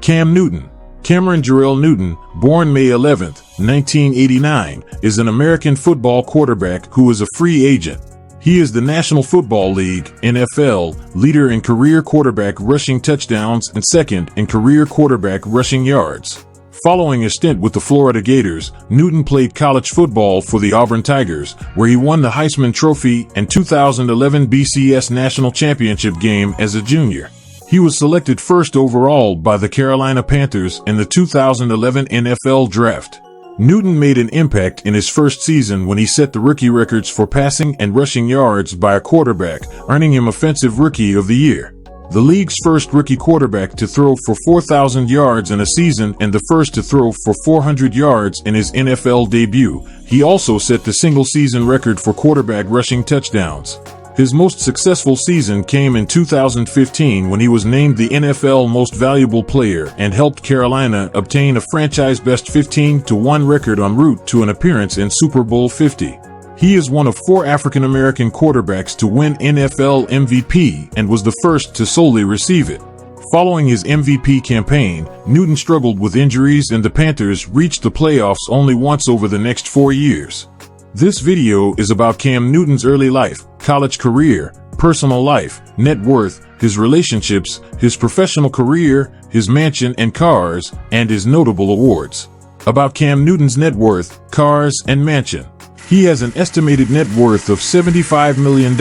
Cam Newton. Cameron Jerrell Newton, born May 11, 1989, is an American football quarterback who is a free agent. He is the National Football League (NFL) leader in career quarterback rushing touchdowns and second in career quarterback rushing yards. Following a stint with the Florida Gators, Newton played college football for the Auburn Tigers, where he won the Heisman Trophy and 2011 BCS National Championship Game as a junior. He was selected first overall by the Carolina Panthers in the 2011 NFL Draft. Newton made an impact in his first season when he set the rookie records for passing and rushing yards by a quarterback, earning him Offensive Rookie of the Year. The league's first rookie quarterback to throw for 4,000 yards in a season and the first to throw for 400 yards in his NFL debut. He also set the single-season record for quarterback rushing touchdowns. His most successful season came in 2015 when he was named the NFL Most Valuable Player and helped Carolina obtain a franchise-best 15-1 record en route to an appearance in Super Bowl 50. He is one of 4 African-American quarterbacks to win NFL MVP and was the first to solely receive it. Following his MVP campaign, Newton struggled with injuries and the Panthers reached the playoffs only once over the next 4 years. This video is about Cam Newton's early life, college career, personal life, net worth, his relationships, his professional career, his mansion and cars, and his notable awards. About Cam Newton's net worth, cars, and mansion. He has an estimated net worth of $75 million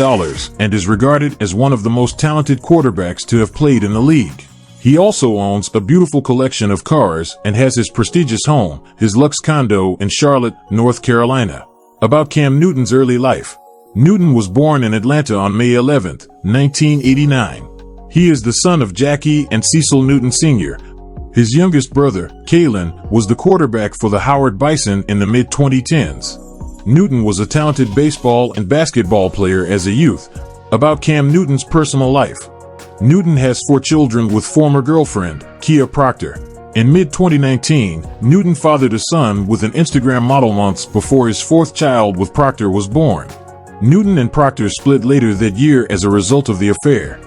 and is regarded as one of the most talented quarterbacks to have played in the league. He also owns a beautiful collection of cars and has his prestigious home, his Lux condo in Charlotte, North Carolina. About Cam Newton's early life. Newton was born in Atlanta on May 11, 1989. He is the son of Jackie and Cecil Newton Sr. His youngest brother, Kalen, was the quarterback for the Howard Bison in the mid-2010s. Newton was a talented baseball and basketball player as a youth. About Cam Newton's personal life. Newton has 4 children with former girlfriend, Kia Proctor. In mid-2019, Newton fathered a son with an Instagram model months before his 4th child with Proctor was born. Newton and Proctor split later that year as a result of the affair.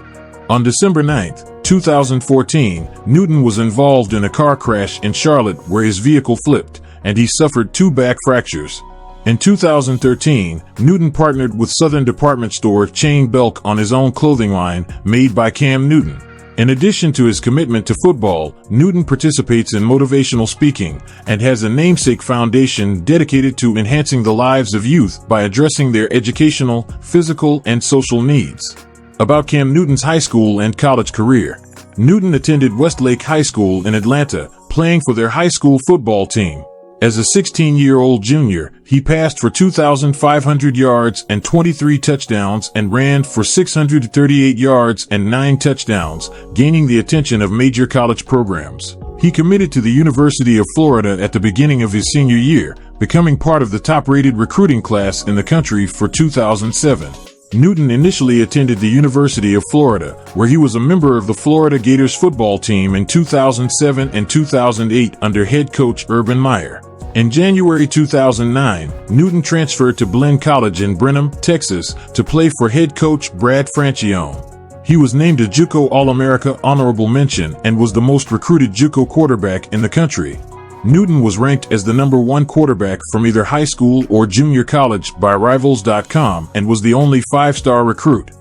On December 9, 2014, Newton was involved in a car crash in Charlotte where his vehicle flipped, and he suffered 2 back fractures. In 2013, Newton partnered with Southern department store chain Belk on his own clothing line, made by Cam Newton. In addition to his commitment to football, Newton participates in motivational speaking and has a namesake foundation dedicated to enhancing the lives of youth by addressing their educational, physical, and social needs. About Cam Newton's high school and college career. Newton attended Westlake High School in Atlanta, playing for their high school football team. As a 16-year-old junior, he passed for 2,500 yards and 23 touchdowns and ran for 638 yards and 9 touchdowns, gaining the attention of major college programs. He committed to the University of Florida at the beginning of his senior year, becoming part of the top-rated recruiting class in the country for 2007. Newton initially attended the University of Florida, where he was a member of the Florida Gators football team in 2007 and 2008 under head coach Urban Meyer. In January 2009, Newton transferred to Blinn College in Brenham, Texas, to play for head coach Brad Francione. He was named a JUCO All-America honorable mention and was the most recruited JUCO quarterback in the country. Newton was ranked as the number 1 quarterback from either high school or junior college by Rivals.com and was the only 5-star recruit.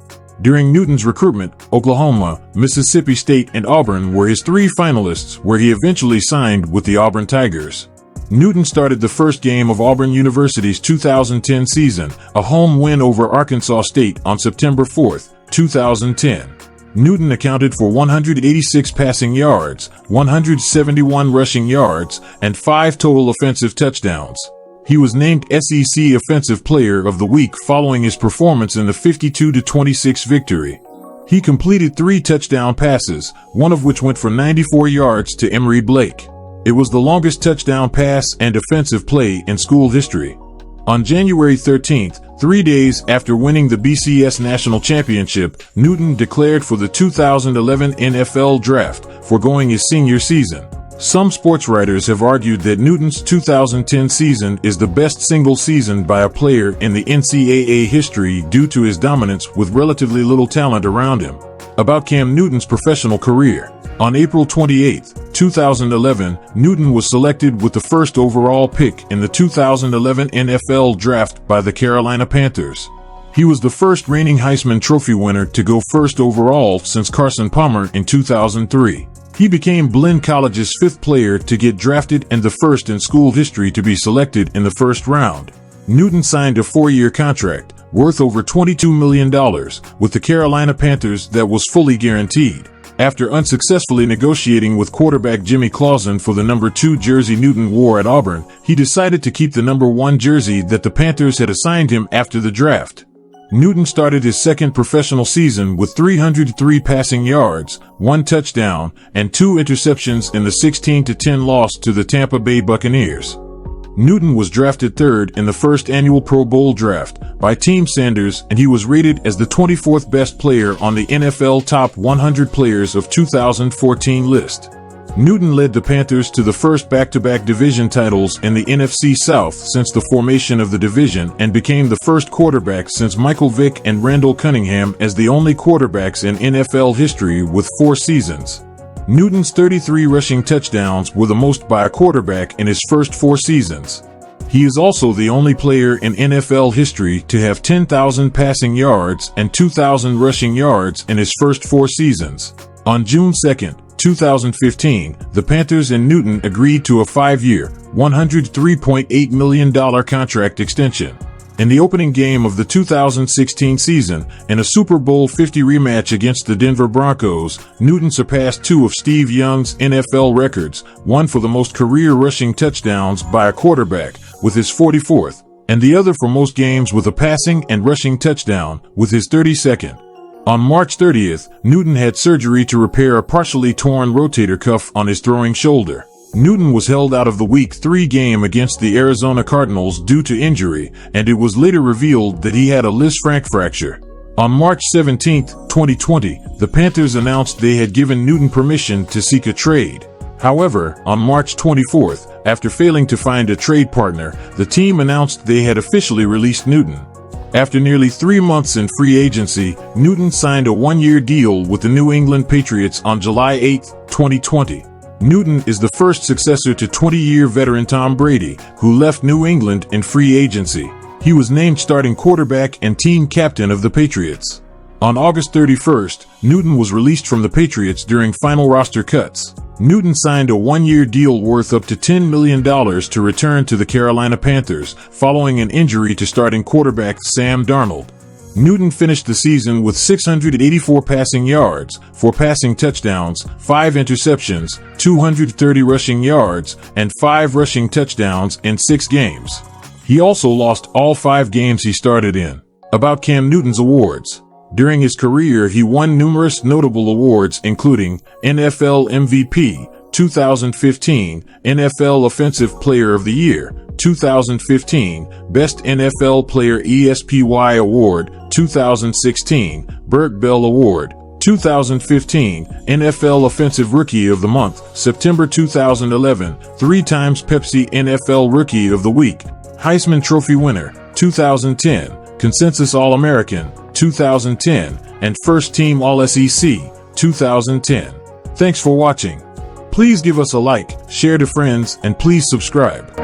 During Newton's recruitment, Oklahoma, Mississippi State, and Auburn were his 3 finalists, where he eventually signed with the Auburn Tigers. Newton started the first game of Auburn University's 2010 season, a home win over Arkansas State on September 4, 2010. Newton accounted for 186 passing yards, 171 rushing yards, and 5 total offensive touchdowns. He was named SEC Offensive Player of the Week following his performance in the 52-26 victory. He completed 3 touchdown passes, one of which went for 94 yards to Emory Blake. It was the longest touchdown pass and offensive play in school history. On January 13, 3 days after winning the BCS National Championship, Newton declared for the 2011 NFL Draft, foregoing his senior season. Some sports writers have argued that Newton's 2010 season is the best single season by a player in the NCAA history due to his dominance with relatively little talent around him. About Cam Newton's professional career. On April 28, 2011, Newton was selected with the first overall pick in the 2011 NFL Draft by the Carolina Panthers. He was the first reigning Heisman Trophy winner to go first overall since Carson Palmer in 2003. He became Blinn College's fifth player to get drafted and the first in school history to be selected in the first round. Newton signed a 4-year contract, worth over $22 million, with the Carolina Panthers that was fully guaranteed. After unsuccessfully negotiating with quarterback Jimmy Clausen for the number 2 jersey Newton wore at Auburn, he decided to keep the number 1 jersey that the Panthers had assigned him after the draft. Newton started his second professional season with 303 passing yards, 1 touchdown, and 2 interceptions in the 16-10 loss to the Tampa Bay Buccaneers. Newton was drafted 3rd in the first annual Pro Bowl draft by Team Sanders, and he was rated as the 24th best player on the NFL Top 100 Players of 2014 list. Newton led the Panthers to the first back-to-back division titles in the NFC South since the formation of the division and became the first quarterback since Michael Vick and Randall Cunningham as the only quarterbacks in NFL history with 4 seasons. Newton's 33 rushing touchdowns were the most by a quarterback in his first 4 seasons. He is also the only player in NFL history to have 10,000 passing yards and 2,000 rushing yards in his first 4 seasons. On June 2, 2015, the Panthers and Newton agreed to a 5-year, $103.8 million contract extension. In the opening game of the 2016 season, in a Super Bowl 50 rematch against the Denver Broncos, Newton surpassed 2 of Steve Young's NFL records, one for the most career rushing touchdowns by a quarterback, with his 44th, and the other for most games with a passing and rushing touchdown, with his 32nd. On March 30th, Newton had surgery to repair a partially torn rotator cuff on his throwing shoulder. Newton was held out of the Week 3 game against the Arizona Cardinals due to injury, and it was later revealed that he had a Lisfranc fracture. On March 17, 2020, the Panthers announced they had given Newton permission to seek a trade. However, on March 24, after failing to find a trade partner, the team announced they had officially released Newton. After nearly 3 months in free agency, Newton signed a 1-year deal with the New England Patriots on July 8, 2020. Newton is the first successor to 20-year veteran Tom Brady, who left New England in free agency. He was named starting quarterback and team captain of the Patriots. On August 31st, Newton was released from the Patriots during final roster cuts. Newton signed a 1-year deal worth up to $10 million to return to the Carolina Panthers, following an injury to starting quarterback Sam Darnold. Newton finished the season with 684 passing yards, 4 passing touchdowns, 5 interceptions, 230 rushing yards, and 5 rushing touchdowns in 6 games. He also lost all 5 games he started in. About Cam Newton's awards. During his career, he won numerous notable awards including NFL MVP, 2015, NFL Offensive Player of the Year, 2015, Best NFL Player ESPY Award, 2016, Burt Bell Award, 2015, NFL Offensive Rookie of the Month, September 2011, 3 times Pepsi NFL Rookie of the Week, Heisman Trophy winner, 2010, Consensus All-American, 2010, and First Team All-SEC, 2010. Thanks for watching. Please give us a like, share to friends, and please subscribe.